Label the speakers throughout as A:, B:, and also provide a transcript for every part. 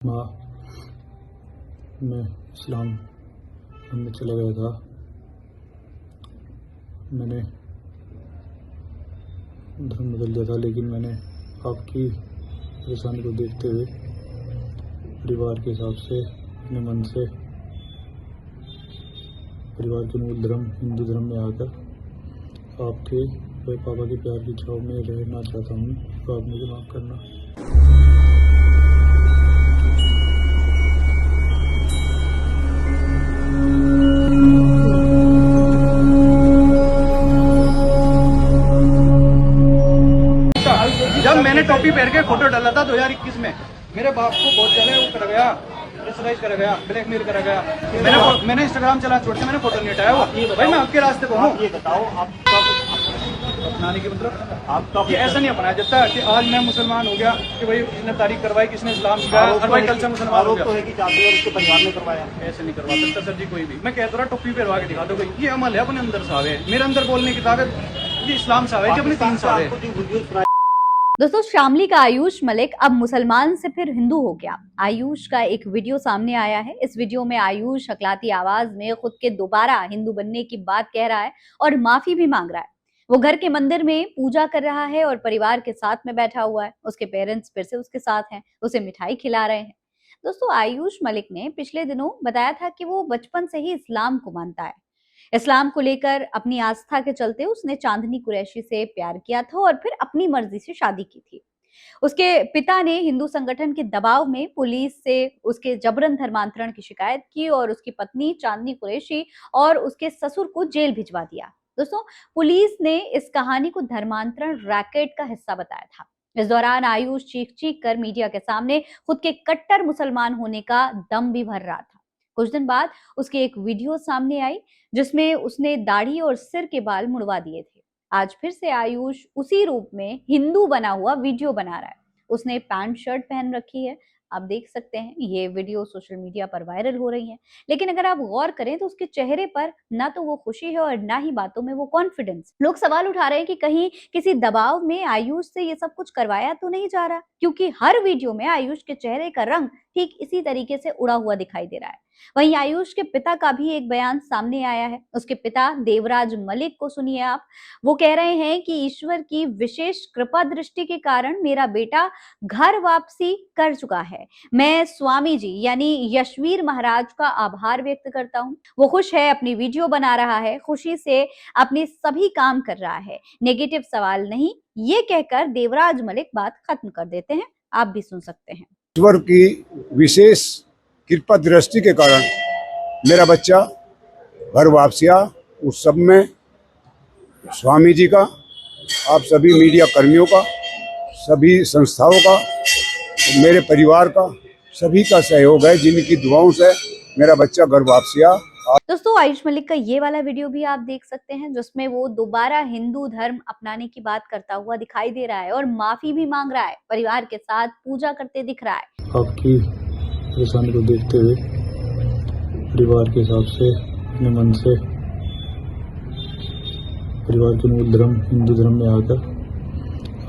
A: माँ मैं इस्लाम में चला गया था। मैंने धर्म बदल दिया था, लेकिन मैंने आपकी परेशानी को देखते हुए परिवार के हिसाब से अपने मन से परिवार के मूल धर्म हिंदू धर्म में आकर आपके व पापा के प्यार की छाव में रहना चाहता हूँ। तो आप मुझे माफ़ करना।
B: जब मैंने टोपी पहन के फोटो डाला था 2021 में, मेरे बाप को बहुत ज्यादा वो करा गया, प्रेशराइज करा गया, ब्लैकमेल करा गया। मैंने इंस्टाग्राम चला छोड़ के मैंने फोटो नहीं हटाया। भाई मैं आपके रास्ते पर हूँ।
C: ये बताओ आप
B: अपनाने की मतलब
C: आपका
B: ये ऐसा नहीं अपनाया जाता कि आज मैं मुसलमान हो गया कि भाई किसने तारीख करवाई, किसने इस्लाम सिखाया और भाई कल से मुसलमान हो
C: आरोप तो
B: गया।
C: है कि चाची और उसके परिवार ने करवाया।
B: ऐसे नहीं करवा सकता सर जी कोई भी। मैं कहता रहा टोपी पहनवा के दिखा दो कोई। ये अमल है अपने अंदर सावे, मेरे अंदर बोलने की ताकत ये इस्लाम सावे कि अपने 3 साल
C: आपको जो वीडियो सुनाई
D: दोस्तों, शामली का आयुष मलिक अब मुसलमान से फिर हिंदू हो गया। आयुष का एक वीडियो सामने आया है। इस वीडियो में आयुष हकलाती आवाज में खुद के दोबारा हिंदू बनने की बात कह रहा है और माफी भी मांग रहा है। वो घर के मंदिर में पूजा कर रहा है और परिवार के साथ में बैठा हुआ है। उसके पेरेंट्स फिर से उसके साथ हैं, उसे मिठाई खिला रहे हैं। दोस्तों, आयुष मलिक ने पिछले दिनों बताया था कि वो बचपन से ही इस्लाम को मानता है। इस्लाम को लेकर अपनी आस्था के चलते उसने चांदनी कुरैशी से प्यार किया था और फिर अपनी मर्जी से शादी की थी। उसके पिता ने हिंदू संगठन के दबाव में पुलिस से उसके जबरन धर्मांतरण की शिकायत की और उसकी पत्नी चांदनी कुरैशी और उसके ससुर को जेल भिजवा दिया। दोस्तों, पुलिस ने इस कहानी को धर्मांतरण रैकेट का हिस्सा बताया था। इस दौरान आयुष चीख चीख कर मीडिया के सामने खुद के कट्टर मुसलमान होने का दम भी भर रहा था। कुछ दिन बाद उसकी एक वीडियो सामने आई जिसमें उसने दाढ़ी और सिर के बाल मुड़वा दिए थे। आज फिर से आयुष उसी रूप में हिंदू बना हुआ वीडियो बना रहा है। उसने पैंट शर्ट पहन रखी है। आप देख सकते हैं ये वीडियो सोशल मीडिया पर वायरल हो रही है। लेकिन अगर आप गौर करें तो उसके चेहरे पर ना तो वो खुशी है और ना ही बातों में वो कॉन्फिडेंस। लोग सवाल उठा रहे हैं कि कहीं किसी दबाव में आयुष से ये सब कुछ करवाया तो नहीं जा रहा, क्योंकि हर वीडियो में आयुष के चेहरे का रंग ठीक इसी तरीके से उड़ा हुआ दिखाई दे रहा है। वहीं आयुष के पिता का भी एक बयान सामने आया है। उसके पिता देवराज मलिक को सुनिए आप। वो कह रहे हैं कि ईश्वर की विशेष कृपा दृष्टि के कारण मेरा बेटा घर वापसी कर चुका है। मैं स्वामी जी यानी यशवीर महाराज का आभार व्यक्त करता हूँ। वो खुश है, अपनी वीडियो बना रहा है, खुशी से अपने सभी काम कर रहा है, नेगेटिव सवाल नहीं। ये कहकर देवराज मलिक बात खत्म कर देते हैं। आप भी सुन सकते हैं।
E: ईश्वर की विशेष कृपा दृष्टि के कारण मेरा बच्चा घर वापसिया। उस सब में स्वामी जी का, आप सभी मीडिया कर्मियों का, सभी संस्थाओं का, मेरे परिवार का, सभी का सहयोग है, जिनकी दुआओं से मेरा बच्चा घर वापसिया।
D: दोस्तों, आयुष मलिक का ये वाला वीडियो भी आप देख सकते हैं जिसमें वो दोबारा हिंदू धर्म अपनाने की बात करता हुआ दिखाई दे रहा है और माफी भी मांग रहा है, परिवार के साथ पूजा करते दिख रहा है।
A: आपकी परेशानी को देखते हुए परिवार के हिसाब से अपने मन से परिवार के मूल धर्म हिंदू धर्म में आकर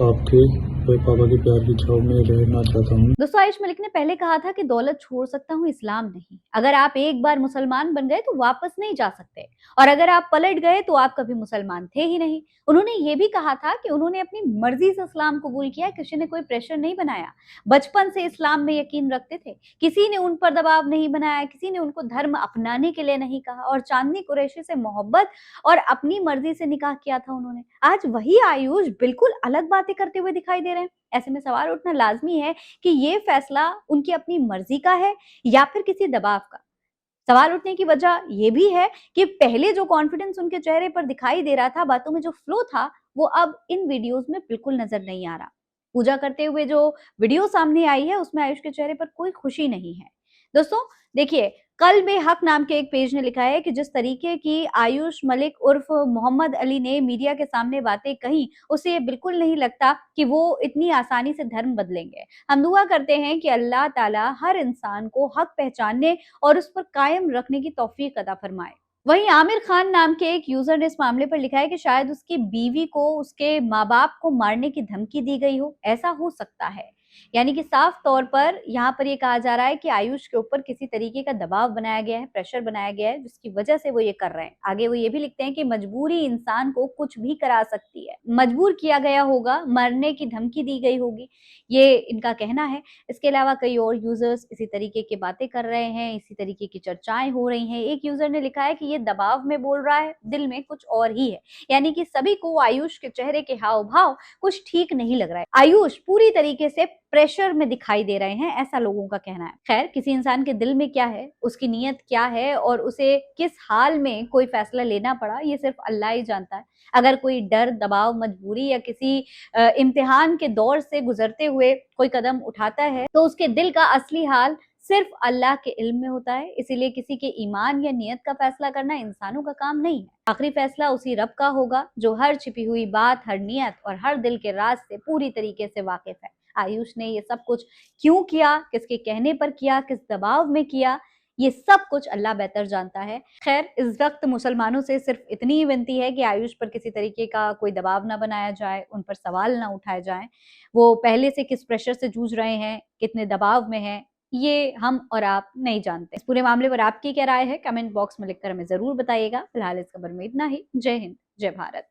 A: आपके व पापा के प्यार की छाव में रहना चाहता हूँ।
D: दोस्तों, आयुष मलिक ने पहले कहा था कि दौलत छोड़ सकता हूँ, इस्लाम नहीं। अगर आप एक बार मुसलमान बन गए तो वापस नहीं जा सकते, और अगर आप पलट गए तो आप कभी मुसलमान थे ही नहीं। उन्होंने ये भी कहा था कि उन्होंने अपनी मर्जी से इस्लाम कबूल किया, किसी ने कोई प्रेशर नहीं बनाया। बचपन से इस्लाम में यकीन रखते थे, किसी ने उन पर दबाव नहीं बनाया, किसी ने उनको धर्म अपनाने के लिए नहीं कहा, और चांदनी कुरैशी से मोहब्बत और अपनी मर्जी से निकाह किया था उन्होंने। आज वही आयुष बिल्कुल अलग बातें करते हुए दिखाई दे रहे हैं। ऐसे में सवाल उठना लाजमी है कि ये फैसला उनकी अपनी मर्जी का है या फिर किसी दबाव का। सवाल उठने की वजह यह भी है कि पहले जो कॉन्फिडेंस उनके चेहरे पर दिखाई दे रहा था, बातों में जो फ्लो था, वो अब इन वीडियोस में बिल्कुल नजर नहीं आ रहा। पूजा करते हुए जो वीडियो सामने आई है उसमें आयुष के चेहरे पर कोई खुशी नहीं है। दोस्तों देखिए, कल में हक नाम के एक पेज ने लिखा है कि जिस तरीके की आयुष मलिक उर्फ मोहम्मद अली ने मीडिया के सामने बातें कही, उसे बिल्कुल नहीं लगता कि वो इतनी आसानी से धर्म बदलेंगे। हम दुआ करते हैं कि अल्लाह ताला हर इंसान को हक पहचानने और उस पर कायम रखने की तौफीक अता फरमाए। वहीं आमिर खान नाम के एक यूजर ने इस मामले पर लिखा है कि शायद उसकी बीवी को उसके माँ बाप को मारने की धमकी दी गई हो। ऐसा हो सकता है। यानी कि साफ तौर पर यहाँ पर ये कहा जा रहा है कि आयुष के ऊपर किसी तरीके का दबाव बनाया गया है, प्रेशर बनाया गया है, जिसकी वजह से वो ये कर रहे हैं। आगे वो ये भी लिखते हैं कि मजबूरी इंसान को कुछ भी करा सकती है, मजबूर किया गया होगा, मरने की धमकी दी गई होगी, ये इनका कहना है। इसके अलावा कई और यूजर्स इसी तरीके की बातें कर रहे हैं, इसी तरीके की चर्चाएं हो रही हैं। एक यूजर ने लिखा है कि ये दबाव में बोल रहा है, दिल में कुछ और ही है। यानी कि सभी को आयुष के चेहरे के हाव भाव कुछ ठीक नहीं लग रहा है। आयुष पूरी तरीके से प्रेशर में दिखाई दे रहे हैं, ऐसा लोगों का कहना है। खैर, किसी इंसान के दिल में क्या है, उसकी नीयत क्या है और उसे किस हाल में कोई फैसला लेना पड़ा, ये सिर्फ अल्लाह ही जानता है। अगर कोई डर, दबाव, मजबूरी या किसी इम्तिहान के दौर से गुजरते हुए कोई कदम उठाता है तो उसके दिल का असली हाल सिर्फ अल्लाह के इल्म में होता है। इसीलिए किसी के ईमान या नियत का फैसला करना इंसानों का काम नहीं है। आखिरी फैसला उसी रब का होगा जो हर छिपी हुई बात, हर नियत और हर दिल के राज से पूरी तरीके से वाकिफ है। आयुष ने ये सब कुछ क्यों किया, किसके कहने पर किया, किस दबाव में किया, ये सब कुछ अल्लाह बेहतर जानता है। खैर, इस वक्त मुसलमानों से सिर्फ इतनी ही विनती है कि आयुष पर किसी तरीके का कोई दबाव ना बनाया जाए, उन पर सवाल ना उठाए जाएं। वो पहले से किस प्रेशर से जूझ रहे हैं, कितने दबाव में हैं, ये हम और आप नहीं जानते। इस पूरे मामले पर आपकी क्या राय है, कमेंट बॉक्स में लिखकर हमें जरूर बताइएगा। फिलहाल इस खबर में इतना ही। जय हिंद, जय भारत।